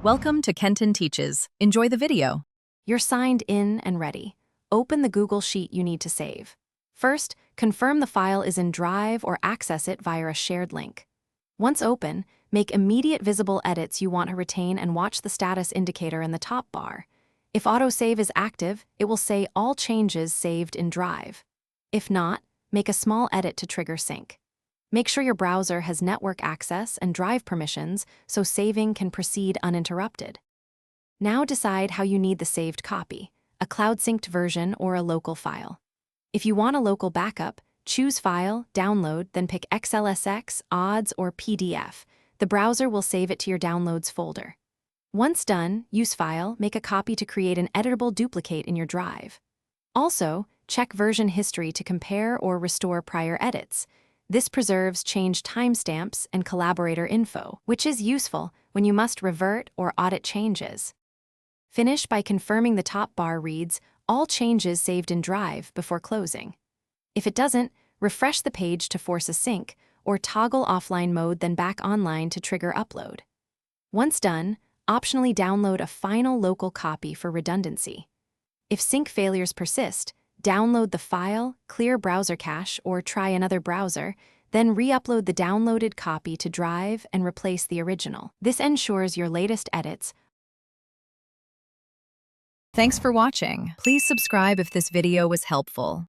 Welcome to Kenton Teaches. Enjoy the video. You're signed in and ready. Open the Google Sheet you need to save. First, confirm the file is in Drive or access it via a shared link. Once open, make immediate visible edits you want to retain and watch the status indicator in the top bar. If autosave is active, it will say all changes saved in Drive. If not, make a small edit to trigger sync. Make sure your browser has network access and Drive permissions so saving can proceed uninterrupted. Now decide how you need the saved copy, a cloud-synced version or a local file. If you want a local backup, choose File, Download, then pick XLSX, Odds, or PDF. The browser will save it to your Downloads folder. Once done, use File, make a copy to create an editable duplicate in your Drive. Also, check version history to compare or restore prior edits. This preserves change timestamps and collaborator info, which is useful when you must revert or audit changes. Finish by confirming the top bar reads all changes saved in Drive before closing. If it doesn't, refresh the page to force a sync, or toggle offline mode then back online to trigger upload. Once done, optionally download a final local copy for redundancy. If sync failures persist, download the file, clear browser cache, or try another browser, then re-upload the downloaded copy to Drive and replace the original. This ensures your latest edits. Thanks for watching. Please subscribe if this video was helpful.